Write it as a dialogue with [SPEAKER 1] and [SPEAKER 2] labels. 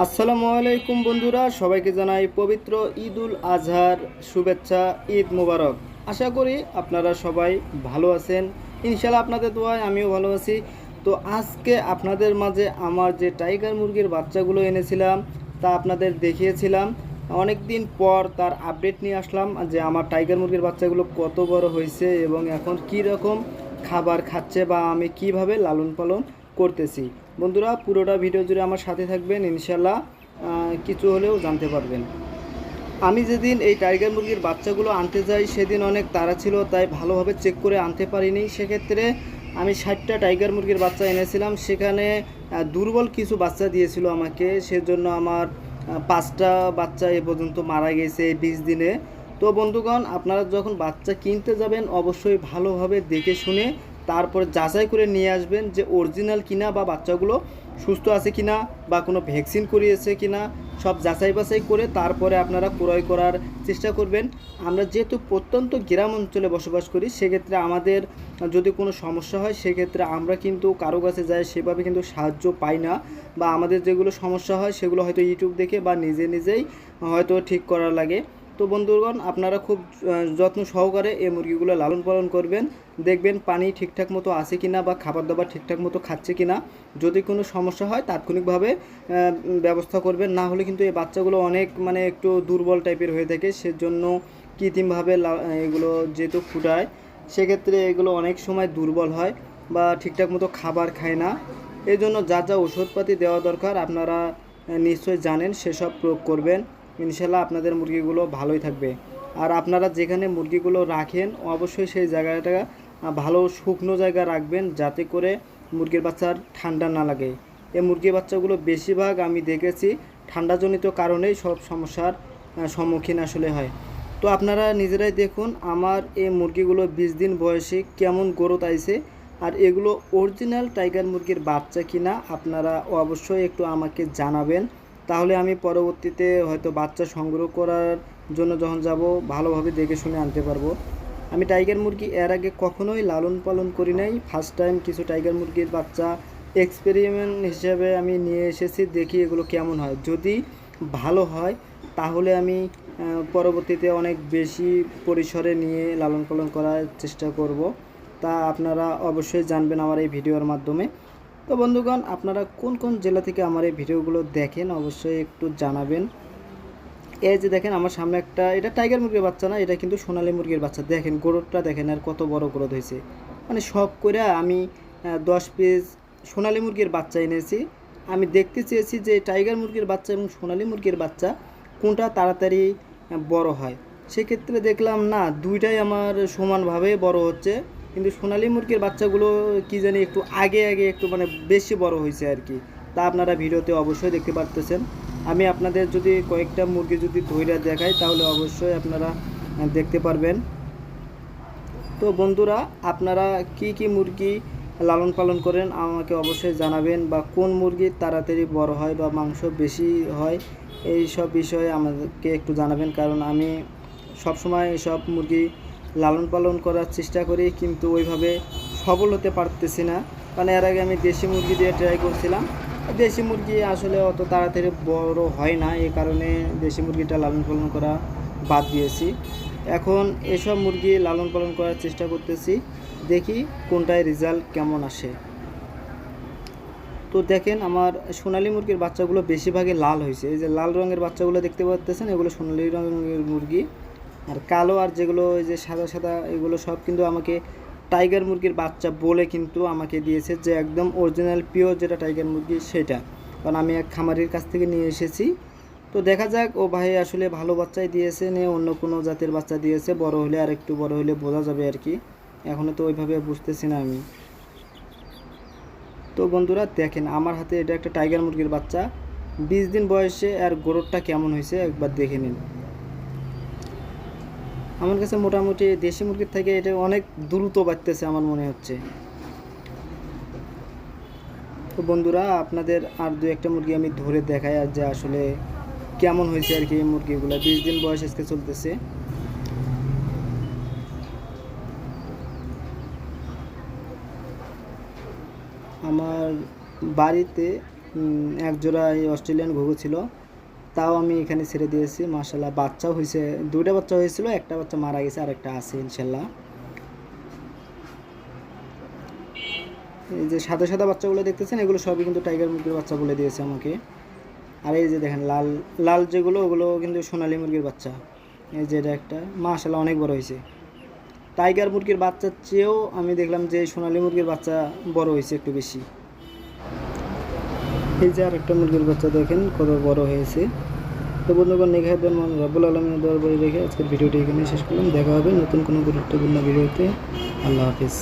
[SPEAKER 1] আসসালামু আলাইকুম বন্ধুরা, সবাইকে জানাই পবিত্র ঈদুল আজহার শুভেচ্ছা। ঈদ মোবারক। আশা করি আপনারা সবাই ভালো আছেন। ইনশাল্লাহ আপনাদের দোয়ায় আমিও ভালো আছি। তো আজকে আপনাদের মাঝে আমার যে টাইগার মুরগির বাচ্চাগুলো এনেছিলাম তা আপনাদের দেখিয়েছিলাম। অনেক দিন পর তার আপডেট নিয়ে আসলাম যে আমার টাইগার মুরগির বাচ্চাগুলো কত বড় হয়েছে এবং এখন কী রকম খাবার খাচ্ছে বা আমি কিভাবে লালন পালন করতেছি। বন্ধুরা, পুরোটা ভিডিও জুড়ে আমার সাথে থাকবেন, ইনশাল্লাহ কিছু হলেও জানতে পারবেন। আমি যেদিন এই টাইগার মুরগির বাচ্চাগুলো আনতে যাই সেদিন অনেক তাড়া ছিল, তাই ভালোভাবে চেক করে আনতে পারিনি। সেক্ষেত্রে আমি 60টা টাইগার মুরগির বাচ্চা এনেছিলাম, সেখানে দুর্বল কিছু বাচ্চা দিয়েছিল আমাকে, সেজন্য আমার 5টা বাচ্চা এ পর্যন্ত মারা গেছে এই 20 দিনে। তো বন্ধুগণ, আপনারা যখন বাচ্চা কিনতে যাবেন অবশ্যই ভালোভাবে দেখে শুনে তারপরে যাচাই করে নিয়ে আসবেন যে অরিজিনাল কিনা বা বাচ্চাগুলো সুস্থ আছে কিনা বা কোনো ভ্যাকসিন করিয়েছে কিনা, সব যাচাই বাছাই করে তারপরে আপনারা ক্রয় করার চেষ্টা করবেন। আমরা যেহেতু প্রত্যন্ত গ্রাম অঞ্চলে বসবাস করি, সেক্ষেত্রে আমাদের যদি কোনো সমস্যা হয় সেক্ষেত্রে আমরা কিন্তু কারো কাছে যাই সেভাবে কিন্তু সাহায্য পাই না, বা আমাদের যেগুলো সমস্যা হয় সেগুলো হয়তো ইউটিউব দেখে বা নিজে নিজেই হয়তো ঠিক করা লাগে। তো বন্ধুগণ, আপনারা খুব যত্ন সহকারে এই মুরগিগুলো লালন পালন করবেন। দেখবেন পানি ঠিকঠাক মতো আছে কিনা বা খাবার দাবার ঠিকঠাক মতো খাচ্ছে কিনা। যদি কোনো সমস্যা হয় তাৎক্ষণিকভাবে ব্যবস্থা করবেন, না হলে কিন্তু এই বাচ্চাগুলো অনেক একটু দুর্বল টাইপের হয়ে থাকে। সেজন্য কৃত্রিমভাবে এগুলো যেহেতু ফুটায়, সেক্ষেত্রে এগুলো অনেক সময় দুর্বল হয় বা ঠিকঠাক মতো খাবার খায় না। এই জন্য যা যা ওষুধপাতি দেওয়া দরকার আপনারা নিশ্চয়ই জানেন, সেসব প্রয়োগ করবেন। ইনশাল্লাহ আপনাদের মুরগিগুলো ভালোই থাকবে। আর আপনারা যেখানে মুরগিগুলো রাখেন অবশ্যই সেই জায়গাটা ভালো শুকনো জায়গা রাখবেন, যাতে করে মুরগির বাচ্চার ঠান্ডা না লাগে। এই মুরগির বাচ্চাগুলো বেশিরভাগ আমি দেখেছি ঠান্ডাজনিত কারণেই সব সমস্যার সম্মুখীন আসলে হয়। তো আপনারা নিজেরাই দেখুন আমার এই মুরগিগুলো 20 দিন বয়সে কেমন গ্রোথ আইছে। আর এগুলো অরিজিনাল টাইগার মুরগির বাচ্চা কিনা আপনারা অবশ্যই একটু আমাকে জানাবেন, তাহলে আমি পরবর্তীতে হয়তো বাচ্চা সংগ্রহ করার জন্য যখন যাব ভালোভাবে দেখে শুনে আনতে পারবো। আমি টাইগার মুরগি এর আগে কখনোই লালন পালন করি নাই, ফার্স্ট টাইম কিছু টাইগার মুরগির বাচ্চা এক্সপেরিমেন্ট হিসেবে আমি নিয়ে এসেছি, দেখি এগুলো কেমন হয়। যদি ভালো হয় তাহলে আমি পরবর্তীতে অনেক বেশি পরিসরে নিয়ে লালন পালন করার চেষ্টা করব। তা আপনারা অবশ্যই জানবেন আমার এই ভিডিওর মাধ্যমে। তো বন্ধুগণ, আপনারা কোন কোন জেলা থেকে আমার এই ভিডিওগুলো দেখেন অবশ্যই একটু জানাবেন। এই যে দেখেন আমার সামনে একটা, এটা টাইগার মুরগির বাচ্চা না, এটা কিন্তু সোনালী মুরগির বাচ্চা। দেখেন গ্রোথটা দেখেন আর কত বড় গ্রোথ হয়েছে। শখ করে আমি 10 পিস সোনালী মুরগির বাচ্চা এনেছি। আমি দেখতে চেয়েছি যে টাইগার মুরগির বাচ্চা এবং সোনালী মুরগির বাচ্চা কোনটা তাড়াতাড়ি বড় হয়। সেক্ষেত্রে দেখলাম না, দুইটাই আমার সমানভাবে বড় হচ্ছে, কিন্তু সোনালী মুরগির বাচ্চাগুলো কি জানি একটু আগে আগে একটু বেশি বড় হয়েছে আর কি। তা আপনারা ভিডিওতে অবশ্যই দেখতে পারতেছেন। আমি আপনাদের যদি কয়েকটা মুরগি যদি ধইরা দেখাই তাহলে অবশ্যই আপনারা দেখতে পারবেন। তো বন্ধুরা, আপনারা কি কি মুরগি লালন পালন করেন আমাকে অবশ্যই জানাবেন, বা কোন মুরগি তাড়াতাড়ি বড় হয় বা মাংস বেশি হয় এই সব বিষয়ে আমাদেরকে একটু জানাবেন। কারণ আমি সবসময় এসব মুরগি লালন পালন করার চেষ্টা করি, কিন্তু ওইভাবে সফল হতে পারতেছি না। কারণ এর আগে আমি দেশি মুরগি দিয়ে ট্রাই করছিলাম, দেশি মুরগি আসলে অত তাড়াতাড়ি বড় হয় না, এই কারণে দেশি মুরগিটা লালন পালন করা বাদ দিয়েছি। এখন এসব মুরগি লালন পালন করার চেষ্টা করতেছি, দেখি কোনটায় রেজাল্ট কেমন আসে। তো দেখেন আমার সোনালী মুরগির বাচ্চাগুলো বেশিরভাগই লাল হয়েছে। এই যে লাল রঙের বাচ্চাগুলো দেখতে পাচ্ছেন, এগুলো সোনালী রঙের মুরগি। আর কালো আর যেগুলো এই যে সাদা সাদা, এগুলো সব কিন্তু আমাকে টাইগার মুরগির বাচ্চা বলে কিন্তু আমাকে দিয়েছে, যে একদম অরিজিনাল পিওর যেটা টাইগার মুরগি সেটা। কারণ আমি এক খামারির কাছ থেকে নিয়ে এসেছি। তো দেখা যাক, ও ভাই আসলে ভালো বাচ্চাই দিয়েছে না অন্য কোনো জাতের বাচ্চা দিয়েছে। বড় হলে আর একটু বড় হলে বোঝা যাবে আর কি, এখনও তো ওইভাবে বুঝতেছি না আমি। তো বন্ধুরা দেখেন আমার হাতে এটা একটা টাইগার মুরগির বাচ্চা, 20 দিন বয়সে। আর গ্রোথটা কেমন হয়েছে একবার দেখে নিন। আমার কাছে মোটামুটি দেশি মুরগির থেকে এটা অনেক দ্রুত বাড়তেছে আমার মনে হচ্ছে। তো বন্ধুরা, আপনাদের আর দু একটা মুরগি আমি ধরে দেখাই আর যে আসলে কেমন হয়েছে আর কি। এই মুরগিগুলো 20 দিন বয়স আজকে চলতেছে। আমার বাড়িতে এক জোড়া এই অস্ট্রেলিয়ান ঘুঘু ছিল, তাও আমি এখানে ছেড়ে দিয়েছি। মাশাআল্লাহ বাচ্চাও হয়েছে, দুইটা বাচ্চা হয়েছিল, একটা বাচ্চা মারা গেছে আর একটা আছে ইনশাল্লাহ। এই যে সাদা সাদা বাচ্চাগুলো দেখতেছেন এগুলো সবই কিন্তু টাইগার মুরগির বাচ্চা বলে দিয়েছে আমাকে। আর এই যে দেখেন লাল লাল যেগুলো ওগুলো কিন্তু সোনালী মুরগির বাচ্চা। এই যে এটা একটা মাশাআল্লাহ অনেক বড় হয়েছে। টাইগার মুরগির বাচ্চার চেয়েও আমি দেখলাম যে সোনালী মুরগির বাচ্চা বড় হয়েছে একটু বেশি। এই যে আর একটা মুরগির বাচ্চা দেখেন কত বড় হয়েছে। তো বন্ধুগণ, নেঘায়তের মন রব্বুল আলমিনের দরবারে রেখে আজকের ভিডিওটি এখানে শেষ করলাম। দেখা হবে নতুন কোনো গুরুত্বপূর্ণ ভিডিওতে। আল্লাহ হাফিজ।